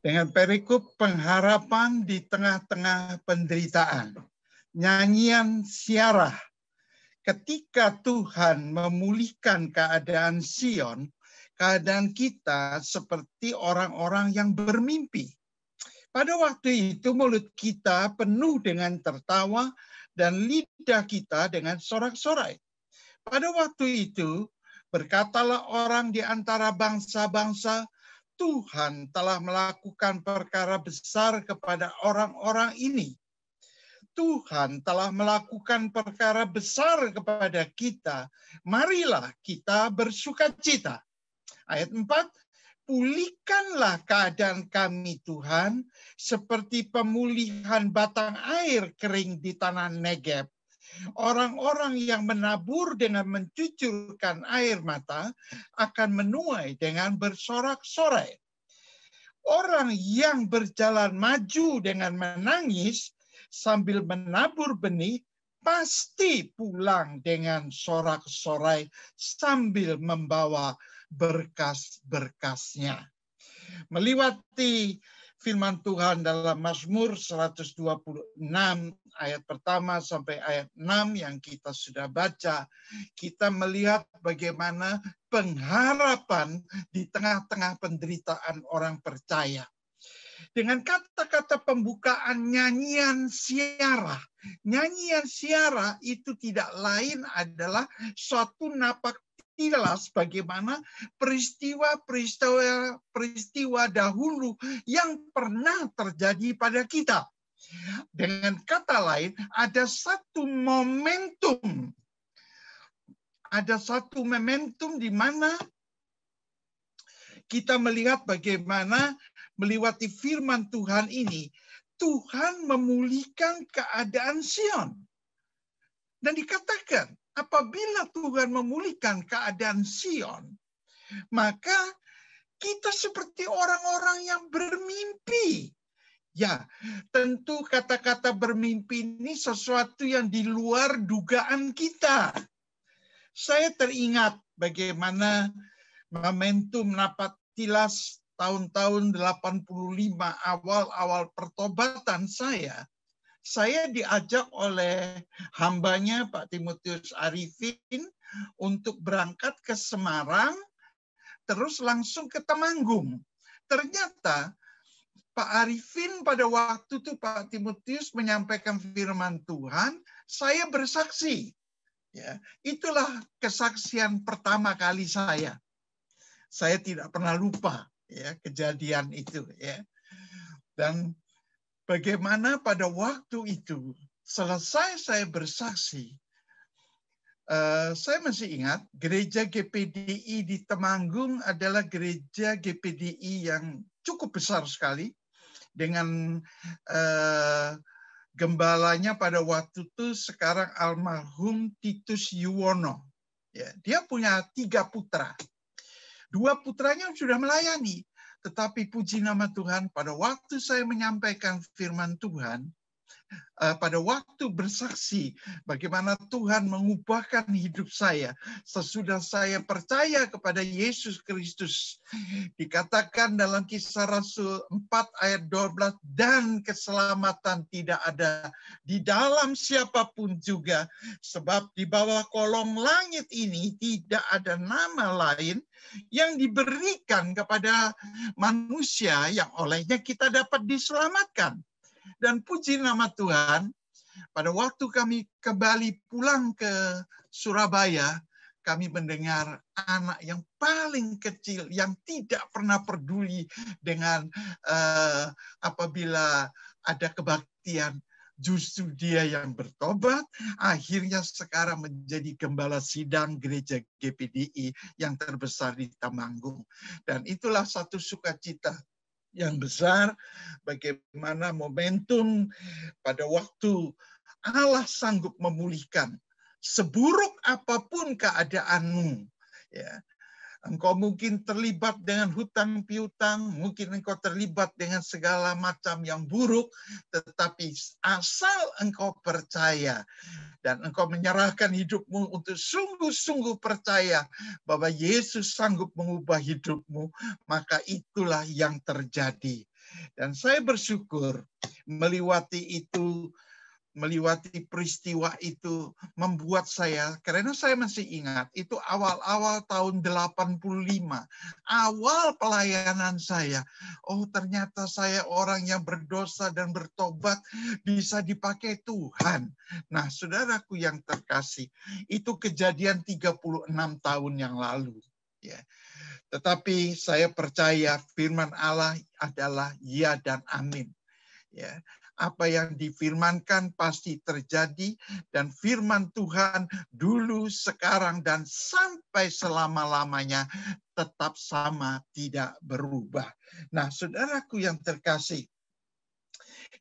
dengan perikop pengharapan di tengah-tengah penderitaan. Nyanyian siarah. Ketika Tuhan memulihkan keadaan Sion, keadaan kita seperti orang-orang yang bermimpi. Pada waktu itu mulut kita penuh dengan tertawa dan lidah kita dengan sorak-sorai. Pada waktu itu berkatalah orang di antara bangsa-bangsa, Tuhan telah melakukan perkara besar kepada orang-orang ini. Tuhan telah melakukan perkara besar kepada kita. Marilah kita bersukacita. Ayat 4, pulihkanlah keadaan kami Tuhan, seperti pemulihan batang air kering di tanah Negeb. Orang-orang yang menabur dengan mencucurkan air mata akan menuai dengan bersorak-sorai. Orang yang berjalan maju dengan menangis sambil menabur benih pasti pulang dengan sorak-sorai sambil membawa berkas-berkasnya. Meliwati firman Tuhan dalam Mazmur 126 ayat pertama sampai ayat 6 yang kita sudah baca, kita melihat bagaimana pengharapan di tengah-tengah penderitaan orang percaya. Dengan kata-kata pembukaan nyanyian siarah. Nyanyian siarah itu tidak lain adalah suatu napak tilas bagaimana peristiwa dahulu yang pernah terjadi pada kita. Dengan kata lain, ada satu momentum. Ada satu momentum di mana kita melihat bagaimana melewati firman Tuhan ini, Tuhan memulihkan keadaan Sion. Dan dikatakan, apabila Tuhan memulihkan keadaan Sion, maka kita seperti orang-orang yang bermimpi. Ya, tentu kata-kata bermimpi ini sesuatu yang di luar dugaan kita. Saya teringat bagaimana momentum napak tilas tahun-tahun 85 awal-awal pertobatan saya diajak oleh hambanya Pak Timotius Arifin untuk berangkat ke Semarang, terus langsung ke Temanggung. Ternyata Pak Arifin pada waktu itu Pak Timotius menyampaikan firman Tuhan, saya bersaksi. Ya, itulah kesaksian pertama kali saya. Saya tidak pernah lupa ya kejadian itu ya. Dan bagaimana pada waktu itu selesai saya bersaksi, saya masih ingat gereja GPDI di Temanggung adalah gereja GPDI yang cukup besar sekali dengan gembalanya pada waktu itu sekarang almarhum Titus Yuwono. Ya, dia punya 3 putra. 2 putranya sudah melayani. Tetapi puji nama Tuhan, pada waktu saya menyampaikan firman Tuhan, pada waktu bersaksi bagaimana Tuhan mengubahkan hidup saya sesudah saya percaya kepada Yesus Kristus. Dikatakan dalam Kisah Rasul 4 ayat 12, dan keselamatan tidak ada di dalam siapapun juga, sebab di bawah kolong langit ini tidak ada nama lain yang diberikan kepada manusia yang olehnya kita dapat diselamatkan. Dan puji nama Tuhan, pada waktu kami kembali pulang ke Surabaya, kami mendengar anak yang paling kecil yang tidak pernah peduli dengan apabila ada kebaktian, justru dia yang bertobat, akhirnya sekarang menjadi gembala sidang gereja GPDI yang terbesar di Temanggung. Dan itulah satu sukacita yang besar, bagaimana momentum pada waktu Allah sanggup memulihkan seburuk apapun keadaanmu. Ya, engkau mungkin terlibat dengan hutang piutang, mungkin engkau terlibat dengan segala macam yang buruk, tetapi asal engkau percaya dan engkau menyerahkan hidupmu untuk sungguh-sungguh percaya bahwa Yesus sanggup mengubah hidupmu, maka itulah yang terjadi. Dan saya bersyukur melewati peristiwa itu membuat saya, karena saya masih ingat, itu awal-awal tahun 85, awal pelayanan saya. Oh, ternyata saya orang yang berdosa dan bertobat bisa dipakai Tuhan. Nah, saudaraku yang terkasih, itu kejadian 36 tahun yang lalu. Ya. Tetapi saya percaya firman Allah adalah ya dan amin. Ya, apa yang difirmankan pasti terjadi, dan firman Tuhan dulu, sekarang, dan sampai selama-lamanya tetap sama, tidak berubah. Nah, saudaraku yang terkasih,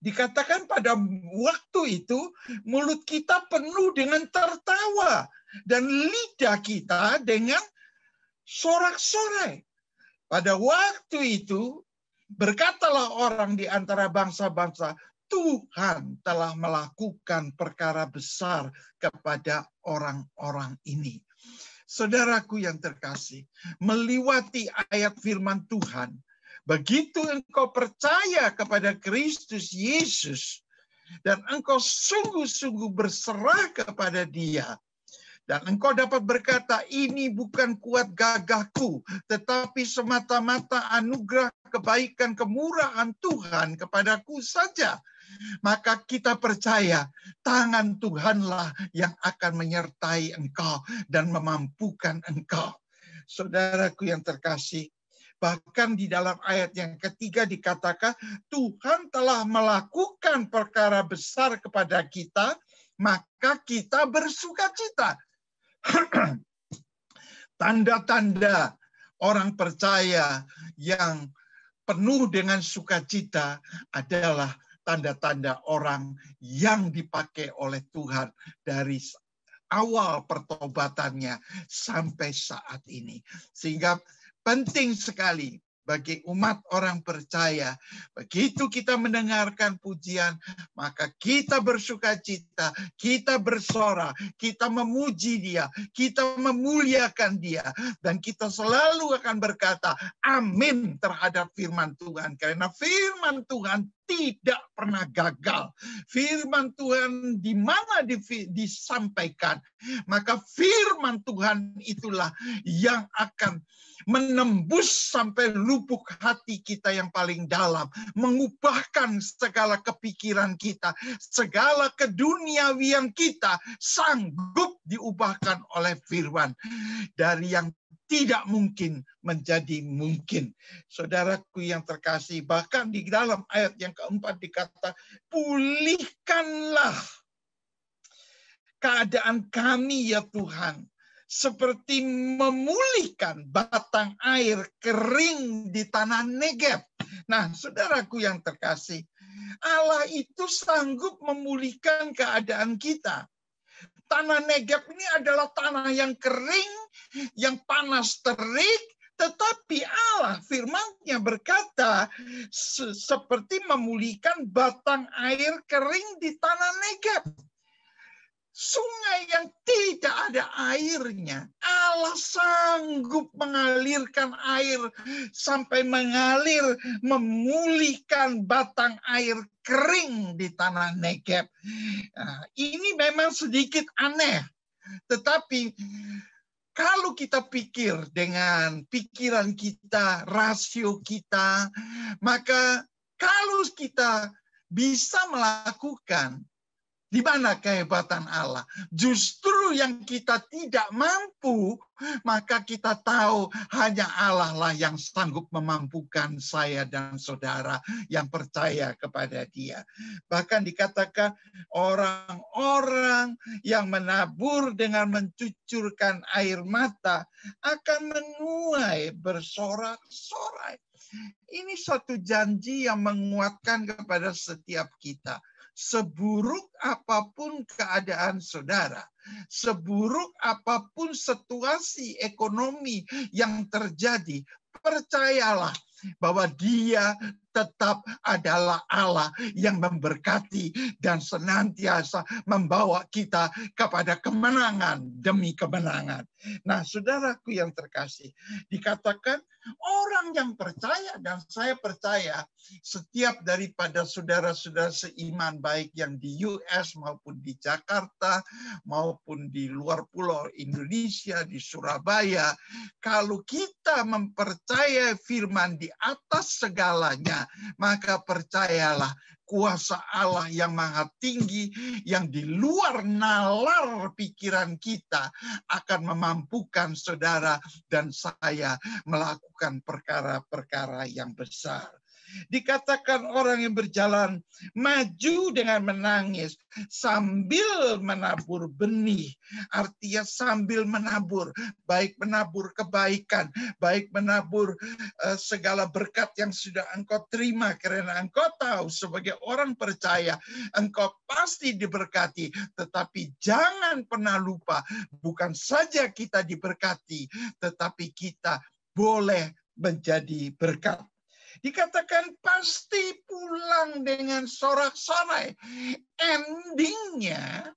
dikatakan pada waktu itu mulut kita penuh dengan tertawa dan lidah kita dengan sorak-sorai. Pada waktu itu berkatalah orang di antara bangsa-bangsa, Tuhan telah melakukan perkara besar kepada orang-orang ini. Saudaraku yang terkasih, melewati ayat firman Tuhan, begitu engkau percaya kepada Kristus Yesus, dan engkau sungguh-sungguh berserah kepada Dia, dan engkau dapat berkata, ini bukan kuat gagahku, tetapi semata-mata anugerah, kebaikan, kemurahan Tuhan kepadaku saja. Maka kita percaya, tangan Tuhanlah yang akan menyertai engkau dan memampukan engkau. Saudaraku yang terkasih, bahkan di dalam ayat yang ketiga dikatakan, Tuhan telah melakukan perkara besar kepada kita, maka kita bersukacita. Tanda-tanda orang percaya yang penuh dengan sukacita adalah tanda-tanda orang yang dipakai oleh Tuhan dari awal pertobatannya sampai saat ini. Sehingga penting sekali bagi umat orang percaya, begitu kita mendengarkan pujian, maka kita bersukacita, kita bersorak, kita memuji Dia, kita memuliakan Dia, dan kita selalu akan berkata, amin terhadap firman Tuhan. Karena firman Tuhan tidak pernah gagal. Firman Tuhan di mana disampaikan, maka firman Tuhan itulah yang akan menembus sampai lubuk hati kita yang paling dalam, mengubahkan segala kepikiran kita, segala keduniawian kita sanggup diubahkan oleh firman, dari yang tidak mungkin menjadi mungkin. Saudaraku yang terkasih, bahkan di dalam ayat yang keempat dikata, pulihkanlah keadaan kami ya Tuhan, seperti memulihkan batang air kering di tanah Negeb. Nah, saudaraku yang terkasih, Allah itu sanggup memulihkan keadaan kita. Tanah Negeb ini adalah tanah yang kering, yang panas terik, tetapi Allah firman-Nya berkata, seperti memulihkan batang air kering di tanah Negeb. Sungai yang tidak ada airnya, Allah sanggup mengalirkan air sampai mengalir, memulihkan batang air kering di tanah Negeb. Nah, ini memang sedikit aneh, tetapi kalau kita pikir dengan pikiran kita, rasio kita, maka kalau kita bisa melakukan, di mana kehebatan Allah? Justru yang kita tidak mampu, maka kita tahu hanya Allah lah yang sanggup memampukan saya dan saudara yang percaya kepada Dia. Bahkan dikatakan orang-orang yang menabur dengan mencucurkan air mata akan menuai bersorak-sorai. Ini suatu janji yang menguatkan kepada setiap kita. Seburuk apapun keadaan saudara, seburuk apapun situasi ekonomi yang terjadi, percayalah bahwa Dia tetap adalah Allah yang memberkati dan senantiasa membawa kita kepada kemenangan demi kemenangan. Nah, saudaraku yang terkasih, dikatakan orang yang percaya, dan saya percaya setiap daripada saudara-saudara seiman, baik yang di US maupun di Jakarta, maupun di luar pulau Indonesia, di Surabaya, kalau kita mempercayai firman di atas segalanya, maka percayalah kuasa Allah yang maha tinggi, yang di luar nalar pikiran kita, akan memampukan saudara dan saya melakukan perkara-perkara yang besar. Dikatakan orang yang berjalan maju dengan menangis sambil menabur benih. Artinya sambil menabur, baik menabur kebaikan, baik menabur segala berkat yang sudah engkau terima, karena engkau tahu sebagai orang percaya engkau pasti diberkati. Tetapi jangan pernah lupa, bukan saja kita diberkati, tetapi kita boleh menjadi berkat. Dikatakan pasti pulang dengan sorak-sorai. Endingnya,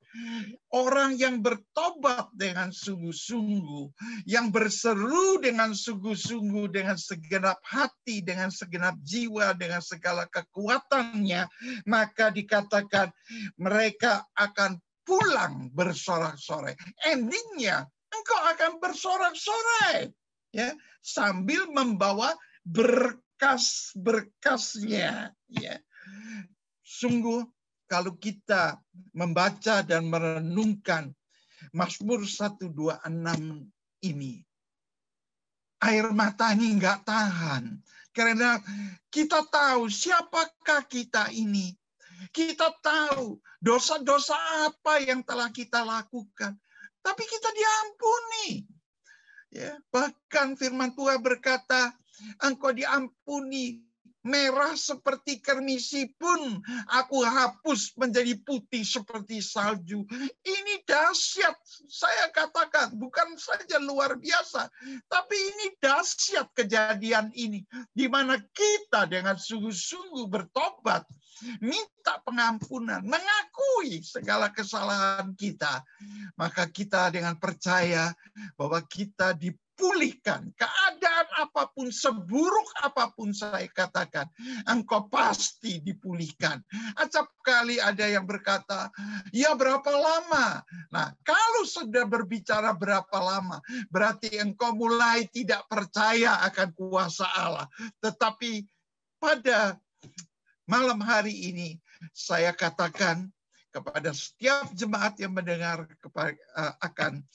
orang yang bertobat dengan sungguh-sungguh, yang berseru dengan sungguh-sungguh, dengan segenap hati, dengan segenap jiwa, dengan segala kekuatannya, maka dikatakan mereka akan pulang bersorak-sorai. Endingnya, engkau akan bersorak-sorai, ya, sambil membawa berkas-berkasnya, ya. Sungguh kalau kita membaca dan merenungkan Mazmur 126 ini, air mata ini nggak tahan, karena kita tahu siapakah kita ini. Kita tahu dosa-dosa apa yang telah kita lakukan, tapi kita diampuni. Ya, bahkan firman Tuhan berkata, engkau diampuni, merah seperti kermisi pun aku hapus menjadi putih seperti salju. Ini dahsyat, saya katakan, bukan saja luar biasa, tapi ini dahsyat kejadian ini, di mana kita dengan sungguh-sungguh bertobat, minta pengampunan, mengakui segala kesalahan kita, maka kita dengan percaya bahwa kita dipulihkan. Keadaan apapun, seburuk apapun saya katakan, engkau pasti dipulihkan. Acap kali ada yang berkata, ya berapa lama? Nah, kalau sudah berbicara berapa lama, berarti engkau mulai tidak percaya akan kuasa Allah. Tetapi pada malam hari ini, saya katakan kepada setiap jemaat yang mendengar akan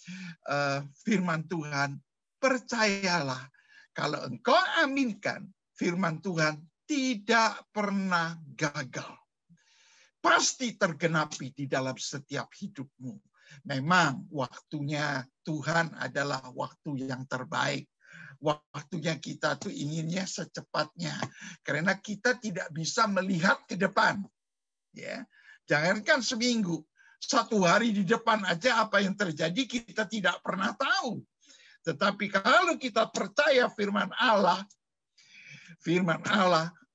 firman Tuhan, percayalah, kalau engkau aminkan, firman Tuhan tidak pernah gagal. Pasti tergenapi di dalam setiap hidupmu. Memang waktunya Tuhan adalah waktu yang terbaik. Waktunya kita tuh inginnya secepatnya, karena kita tidak bisa melihat ke depan. Ya, jangankan seminggu, 1 hari di depan aja apa yang terjadi kita tidak pernah tahu. Tetapi kalau kita percaya firman Allah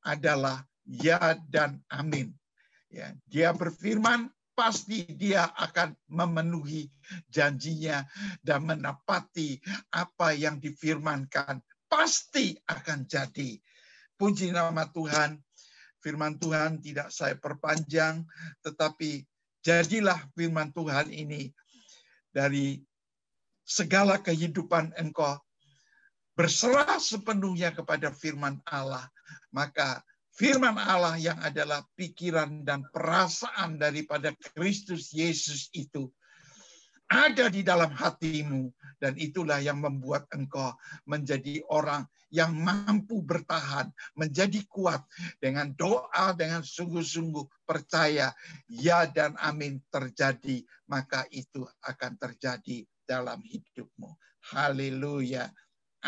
adalah ya dan amin. Ya, dia berfirman, pasti dia akan memenuhi janjinya dan menepati apa yang difirmankan. Pasti akan jadi. Puji nama Tuhan. Firman Tuhan tidak saya perpanjang, tetapi jadilah firman Tuhan ini dari segala kehidupan engkau berserah sepenuhnya kepada firman Allah. Maka firman Allah yang adalah pikiran dan perasaan daripada Kristus Yesus itu ada di dalam hatimu, dan itulah yang membuat engkau menjadi orang yang mampu bertahan, menjadi kuat dengan doa, dengan sungguh-sungguh percaya, ya dan amin terjadi, maka itu akan terjadi dalam hidupmu. Haleluya.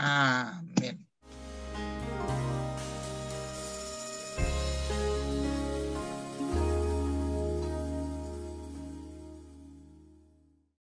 Amin.